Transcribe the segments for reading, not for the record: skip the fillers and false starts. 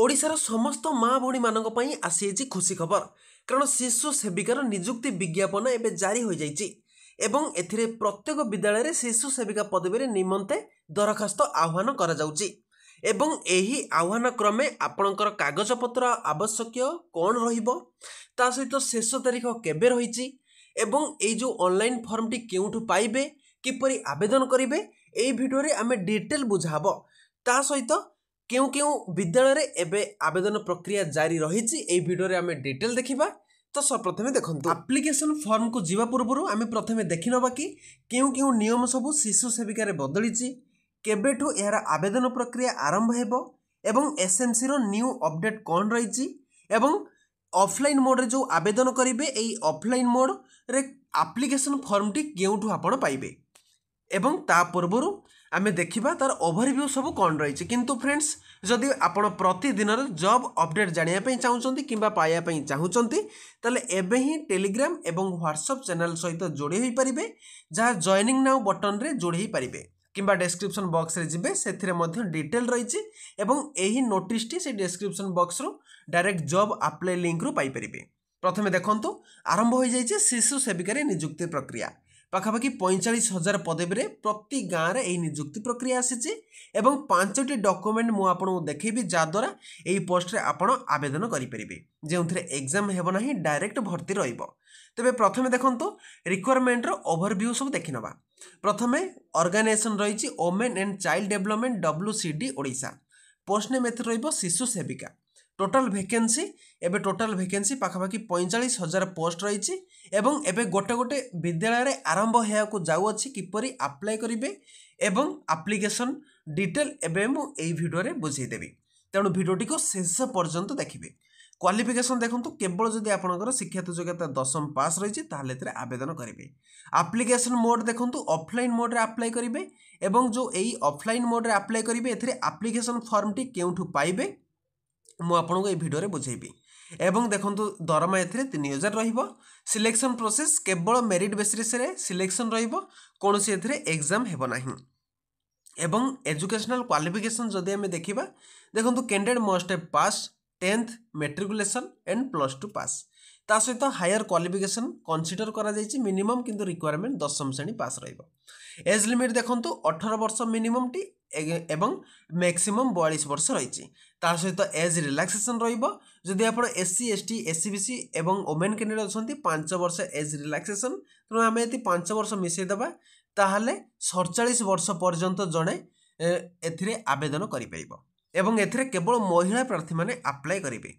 ओडिशार समस्त माँ भौणी मानक पई आसी खुशी खबर कारण शिशु सेविकार नियुक्ति विज्ञापन एवं जारी हो जाइए एवं एथिरे प्रत्येक विद्यालय रे शिशु सेविका पदवी निमंते दरखास्त आह्वान करा जाउची एवं एही आह्वान क्रमे आपणकर कागजपत्र आवश्यक कौन रहिबो ता सहित शेष तारीख केबे रहिची एवं ए जो ऑनलाइन फॉर्म टी केउठु पाइबे किपरि आवेदन करिवे एई भिडियो रे आमे डिटेल बुझाबो ता सहित क्यों क्यों विद्यालय रे एबे आवेदन प्रक्रिया जारी रही भिडियो रे आमे डिटेल देखिबा। तो सर्वप्रथम देखंतु एप्लिकेशन फॉर्म को जीवा पूर्व आमे प्रथमे देखि नबा कि क्यों क्यों नियम सब शिशु सेविका रे बदलिची केबेठु यार आवेदन प्रक्रिया आरंभ हेबो एवं एसएमसी रो न्यू अपडेट कौन रही एवं ऑफलाइन मोड रे जो आवेदन करिवे एई ऑफलाइन मोड रे एप्लिकेशन फॉर्म टी केउठु आपण पाइबे एवं ता पूर्व आमे देखिबा तार ओवरव्यू सब कौन रही किंतु फ्रेंड्स जदि आपण प्रतिदिन जॉब अपडेट जानिया पई चाहउचंती किंबा पाया पई चाहउचंती तले एबे ही टेलीग्राम एवं व्हाट्सएप चैनल सहित जोड़ी होई परिबे जहाँ जॉइनिंग नाउ बटन रे जोड़ी होई परिबे किंबा डिस्क्रिप्शन बॉक्स रे जिबे सेथिरे मध्य डिटेल रही एवं एही नोटिस टी से डिस्क्रिप्शन बॉक्स रो डायरेक्ट जॉब अप्लाई लिंक रो पाई परिबे। प्रथमे देखंतु आरंभ हो जाइए शिशु सेविका रे नियुक्ति प्रक्रिया पाखापाखि 45,000 पदवी रे प्रति गाँव रे नियुक्ति प्रक्रिया आसी एवं 5टी डॉक्यूमेंट मु आपको देखैबी जद्वारा यही पोस्ट रे आपण आवेदन करेंगे जो एग्जाम हेब ना डायरेक्ट भर्ती रहिबो। तेबे प्रथमे देखंतु रिक्वायरमेंट रो ओवरव्यू सब देखि नबा। प्रथमे ऑर्गेनाइजेशन रही women and child development WCD Odisha post name एथि रहिबो शिशु सेविका। टोटाल वैकेंसी एबे टोटाल वैकेंसी पाखापाखि 45,000 पोस्ट रही एवं एबे गोटे गोटे विद्यालय रे आरंभ हेया को जाउ अछि किपरि अप्लाई करिवे एवं एप्लिकेशन डिटेल एबे मु एई वीडियो रे बुझेई देबी तेणु वीडियोटी को शेष पर्यंत देखिबे। क्वालिफिकेशन देखंतु केवल जदि आपनकर शिक्षा योग्यता 10th पास रही ताहले एथरे आवेदन करिवे। एप्लिकेशन मोड देखंतु ऑफलाइन मोड रे अप्लाई करिवे एवं जो एई ऑफलाइन मोड रे अप्लाई करिवे एथरे एप्लिकेशन फॉर्म टी केउठु पाइबे मु आपनको ए वीडियो रे बुझेबी एवं देखंतु दरमा एथरे 3,000 रहिबो। सिलेक्शन प्रोसेस केवल मेरिट बेसिस रे सिलेक्शन रहिबो कोनोसी एथरे एग्जाम हेबो नाही एवं एजुकेशनल क्वालिफिकेशन जदि हमें देखिबा देखंतु candidate must have pass 10th matriculation and +2 पास ता सहित हायर क्वालिफिकेशन कंसीडर करा जायछि मिनिमम किंतु रिक्वायरमेंट 10th श्रेणी पास रहिबो। एज लिमिट देखंतु 18 वर्ष मिनिमम टी एवं मैक्सिमम 42 वर्ष रही ता सहित एज रिलैक्सेशन रहिबो जदि आपण SC ST SCBC एवं वुमेन कैंडिडेट अछंती 5 वर्ष एज रिलैक्सेशन तो आमे यदि 5 वर्ष मिसै दबा ताहले 47 वर्ष पर्यंत जणे एथिरे आवेदन करि परिबो एवं एथिरे केवल महिला प्रार्थी माने अप्लाई करिवे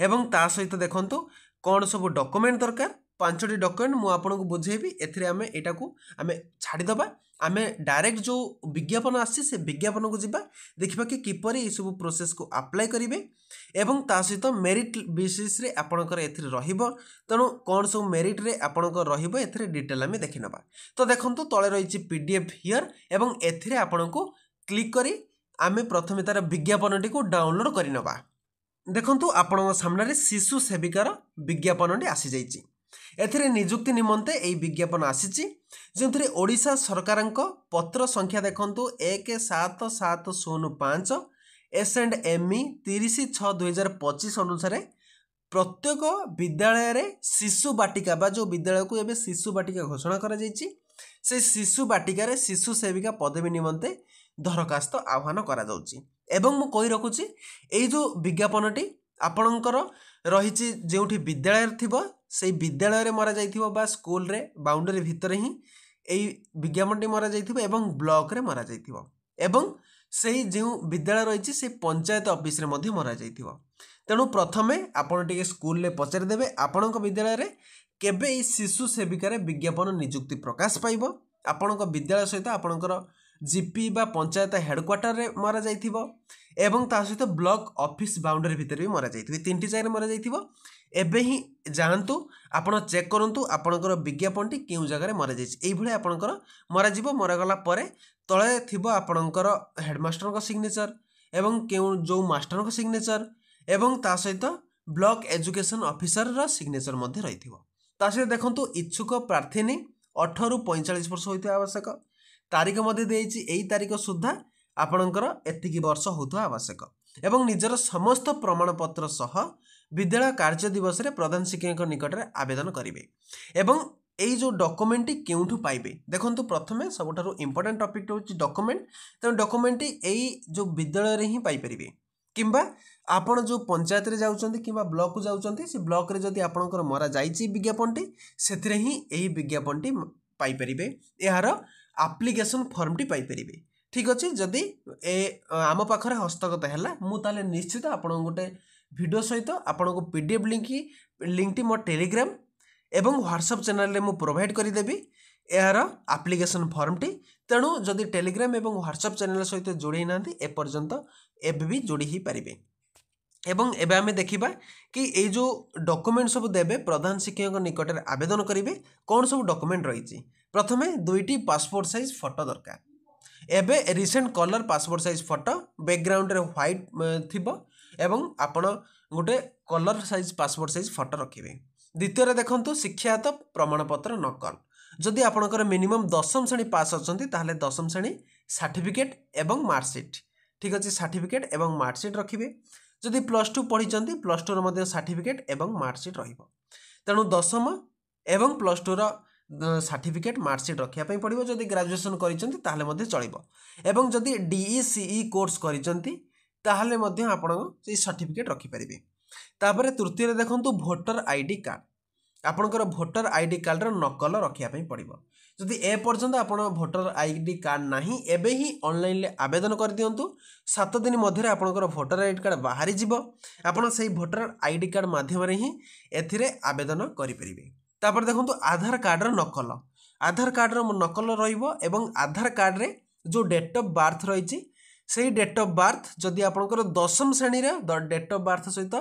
एवं ता सहित देखंतु कौन सब डॉक्यूमेंट दरकार 5टी डॉक्यूमेंट मु आपनको बुझेबी एथिरे आमे एटा को आमे छाडी दबा आमे डायरेक्ट जो विज्ञापन आसी से विज्ञापन को जिबा देखिबा कि किपरि ए सब प्रोसेस को अप्लाई करिवे एवं ता सहित मेरिट बेसिस रे आपनकर एथिरे रहिबो तणु कौन सब मेरिट रे आपनकर रहिबो एथिरे डिटेल आमे देखि नबा। तो देखंतु तळे रहिछि PDF हियर एवं एथिरे आपनको क्लिक करी आमे प्रथमे तार विज्ञापनटी को डाउनलोड करि नबा। देखंतु आपनक सामने शिशु सेविकार विज्ञापनटी आसी जाइछि एथिरे नियुक्ति निमंते एई विज्ञापन आसीछि जेथिरे ओडिशा सरकारक पत्र संख्या देखंतु 17705 S&ME 30/6/2025 अनुसार प्रत्येक विद्यालय रे शिशु बाटिका बा जो विद्यालय को एबे शिशु बाटिका घोषणा करा जाइछि से शिशु बाटिका रे शिशु सेविका पदवी निमंते दरखास्त आह्वान करा जाउछि एवं मु कहि रखुछि एई जो विज्ञापनटी आपणकर रही जोठी विद्यालय थिबो से विद्यालय रे मरा जाइथिबो बा स्कूल रे बाउंड्री भितर ही एई विज्ञापनटी मरा जाइथिबो एवं ब्लॉक रे मरा जाइथिबो एवं सेही जो विद्यालय रही से पंचायत ऑफिस रे मध्य मरा जाइथिबो। तेणु प्रथमे आपण टिके स्कूल रे पचारि देबे आपणक विद्यालय रे केबे एई शिशु सेविका रे विज्ञापन नियुक्ति प्रकाश पाइबो आपणक विद्यालय सहित आपणकर जीपी बा पंचायत हेडक्वार्टर रे मरा जाइथिबो एवं ता सहित ब्लॉक ऑफिस बाउंड्री भितर भी मरा जाइथिबो 3टी जगह मरा जाइथिबो। एबे ही जानतु आपण चेक करंतु आपणकर विज्ञापनटी केउ जगह रे मरा जाइछि एई भले आपणकर मरा जीवो मरा गला परे तळे थिबो आपणकर हेडमास्टर को सिग्नेचर एवं केउ जो मास्टर को सिग्नेचर एवं ता सहित ब्लॉक एजुकेशन ऑफिसर रा सिग्नेचर मध्ये रहिथिबो। ता सहित देखंतु इच्छुक प्रार्थीनी 18 ରୁ 45 वर्ष होइतो आवश्यक तारीख मध्ये देइछि एई तारीख सुद्धा आपणकर एतिकी वर्ष होतो आवश्यक एवं निजर समस्त प्रमाणपत्र सह विद्यालय कार्य दिवस रे प्रधान शिक्षक निकट रे आवेदन करेंगे। एवं यही जो डॉक्यूमेंट केउठू पाइबे देखंतु प्रथमे सबठारु इंपोर्टेंट टॉपिक होची डॉक्यूमेंट। तो डॉक्यूमेंट यही जो विद्यालय रे ही पाई परिबे किंबा आपण जो पंचायत रे जाउचंती किंबा ब्लॉक को जाउचंती से ब्लॉक रे जदी आपनकर मरा जाईची विज्ञापनटी सेथिरे ही एही विज्ञापनटी पाई परिबे यार एप्लिकेशन फॉर्मटी पाई परिबे। ठीक अछि जदी ए आम पाखरे हस्तगत हैला मु ताले निश्चित आपण गोटे वीडियो सहित आपण को पीडीएफ लिंकटी मो टेलीग्राम एवं व्हाट्सएप चैनल रे मु प्रोवाइड करि देबी यार एप्लिकेशन फॉर्मटी। तेणु जदि टेलीग्राम एवं व्हाट्सएप चैनल सहित जोड़ी नांती ए पर्यंत एबे भी जोड़ी ही पारिबे। एवं एबे आमे देखिबा कि ए जो डॉक्यूमेंट सब देबे प्रधान शिक्षक निकट रे आवेदन करिवे कोन सब डॉक्यूमेंट रहिछि। प्रथमे दुईटी पासपोर्ट साइज फोटो दरकार। एबे recent colour passport size photo background रे व्हाइट थिबो एवं आपण गोटे colour size passport size photo रखिबे। द्वितीय देखंतु शिक्षागत प्रमाणपत्र नकल जदि आपणकर मिनिमम 10वीं श्रेणी पास अछंती ताहले 10वीं श्रेणी सर्टिफिकेट एवं मार्कशीट। ठीक अछि सर्टिफिकेट एवं मार्कशीट रखिबे। जदि +2 पढिचंती +2 रो मध्ये सर्टिफिकेट एवं मार्कशीट रहिबो। तेणु 10वीं एवं +2 रो सर्टिफिकेट मार्कशीट रखिया पई पड़िबो। जदि ग्रेजुएशन करिचंती ताहले मध्ये चलिबो। एवं जदि डीईसीई कोर्स करिचंती ताहले मध्ये आपण से सर्टिफिकेट रखि परिबे। तापर तृतीय देखंतु वोटर आईडी कार्ड आपणकर वोटर आईडी कार्ड रो नकल रखिया पई पड़िबो। जदि ए पर्यंत आपण वोटर आईडी कार्ड नाही एबे ही ऑनलाइन ले आवेदन कर दियंतु 7 दिन मध्यरे आपणकर वोटर आईडी कार्ड बाहरी जिवो। आपण सेही वोटर आईडी कार्ड माध्यम रे ही एथिरे आवेदन करि परिबे। तापर देखंतु आधार कार्ड रो नकल आधार कार्ड रो नकल रहिबो एवं आधार कार्ड रे जो डेट ऑफ बर्थ रहिछि सेही डेट ऑफ बर्थ जदि आपणकर 10वीं श्रेणी रे डेट ऑफ बर्थ सहित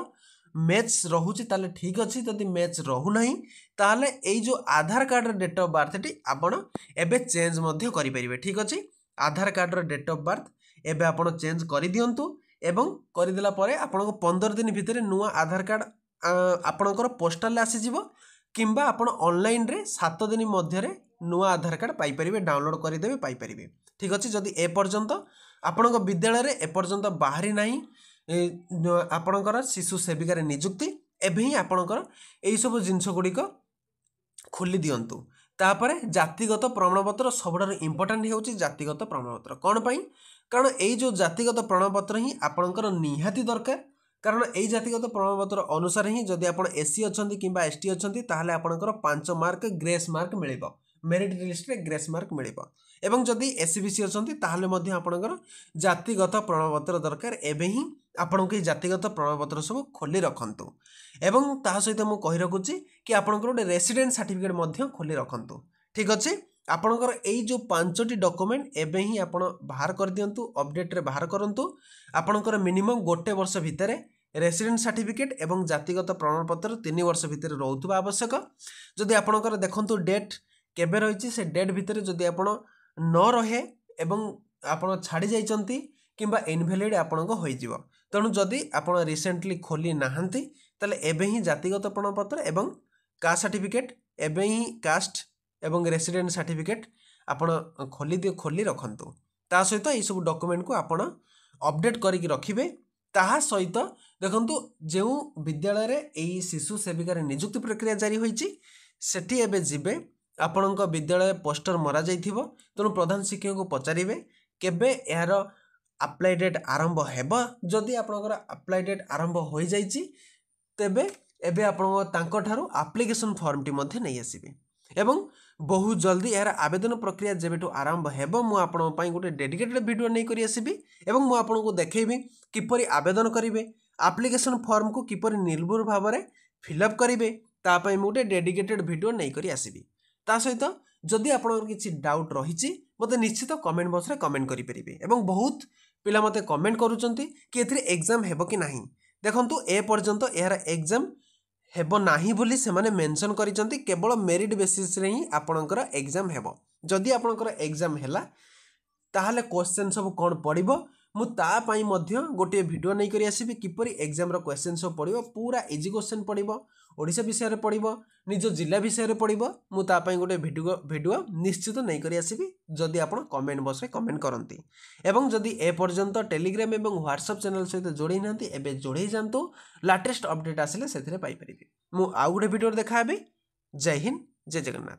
मैच रहुछि ताले ठीक अछि। जदि मैच रहु नाही ताले एई जो आधार कार्ड रे डेट ऑफ बर्थ टी आपण एबे चेंज मध्ये करि परिबे। ठीक अछि आधार कार्ड रे डेट ऑफ बर्थ एबे आपण चेंज करि दियंतु एवं करि देला परे आपण को 15 दिन भितरे नुवा आधार कार्ड आपणकर पोस्टल आसी जिवो किंबा आपण ऑनलाइन रे 7 दिन मध्यरे नुवा आधार कार्ड पाई परिबे डाउनलोड करि देबे पाई परिबे। ठीक अछि जदि ए पर्यंत आपणक विद्यालय रे ए पर्यंत बाहरी नाही आपणकर शिशु सेविका नियुक्ति एबे ही आपणकर एई सब जिंस गुड़िक खोली दियंतु। तापरे जातिगत प्रमाणपत्र सबठारु इंपोर्टेंट हेउची जातिगत प्रमाणपत्र कोन पई कारण एई जो जातिगत प्रमाणपत्र ही आपणकर निहाती दरकार। कारण एई जातिगत प्रमाणपत्र अनुसार ही जदि आपण एससी अछंती किंबा एसटी अछंती ताहले आपणकर 5 मार्क ग्रेस मार्क मिलिबो मेरिट लिस्ट रे ग्रेस मार्क मिलिबो। एवं जदि एससीबीसी अछंती ताहले मध्ये आपणकर जातिगत प्रमाणपत्र दरकार। एबे ही आपण के जातिगत प्रमाणपत्र सब खोली रखंतु एवं ता सहित मु कहि रखुची कि आपणकर गोटे रेसिडेंट सर्टिफिकेट मध्ये खोली रखंतु। ठीक अछि आपणकर एई जो 5टी डॉक्यूमेंट एबे ही आपण बाहर कर दियंतु अपडेट रे बाहर करंतु। आपणकर मिनिमम गोटे वर्ष भितरे रेसिडेंट सर्टिफिकेट एवं जातिगत प्रमाणपत्र 3 वर्ष भितरे रहउतबा आवश्यक। जदि आपणकर देखंतु डेट केबे रहिछि से डेट भितरे जदि आपण न रहे एवं आपण छाड़ी जाइचंती किंबा इनवैलिड आपणक होई जिवो। तेणु जदि आपण रिसेंटली खोली नाहंती ताले एबे ही जातिगत प्रमाणपत्र एवं कास्ट सर्टिफिकेट एबे ही कास्ट एवं रेसिडेंट सर्टिफिकेट आपण खोली रखंतु। ता सहित ए सब डॉक्यूमेंट को आपण अपडेट करिक रखिबे। ताहा सहित देखंतु जेउ विद्यालय रे एई शिशु सेविका नियुक्ति प्रक्रिया जारी होईची सेठी एबे जिबे आपणक विद्यालय पोस्टर मरा जाइथिबो। तेणु प्रधान शिक्षक को पचारिबे केबे यार अप्लाई डेट आरंभ हेबो। जदि आपणकर अप्लाई डेट आरंभ होई जाइची तेबे एबे आपण तांको ठारू एप्लिकेशन फॉर्म टी मध्ये नै आसीबे एवं बहुत जल्दी यार आवेदन प्रक्रिया जेबेटू आरंभ हेबो मु आपण पई गोटे डेडिकेटेड वीडियो नै करी आसीबी एवं मु आपण को देखैबी किपरि आवेदन करिवे एप्लिकेशन फॉर्म को किपरि निर्भुल भाव में फिलअप करिवे ता पई मु गोटे डेडिकेटेड वीडियो नै करी आसीबी। ता सहित जदि आपनकर किछि डाउट रहिछि मते निश्चित कमेंट बॉक्स रे कमेंट करि परिबे एवं बहुत पिला मते कमेंट करूचंती कि एथिरे एग्जाम हेबो कि नाही। देखंतु ए पर्यंत एहार एग्जाम हेबो नाही बोली से माने मेंशन करिसंती केवल मेरिट बेसिस रे ही आपनकर एग्जाम हेबो। जदि आपनकर एग्जाम हैला ताहाले क्वेश्चन सब कोन पड़िबो मु तापाई मध्य गोटे वीडियो नहीं करी आसीबी किपरि एग्जाम रो क्वेश्चन सब पड़िबो पूरा इजी क्वेश्चन पड़िबो ओडिशा विषय रे पड़िबो निज जिला विषय रे पड़िबो मु तापाई गोटे वीडियो निश्चित नहीं करी आसीबी जदि आपण कमेंट बॉक्स रे कमेंट करंती एवं जदि ए पर्यंत टेलीग्राम एवं व्हाट्सएप चैनल सहित जोड़े नांती एबे जोड़े जानतु लेटेस्ट अपडेट आसिले सेथिरे पाई परिबे मु आ गोटे वीडियो देखा हेबी जय हिंद जय जगन्नाथ।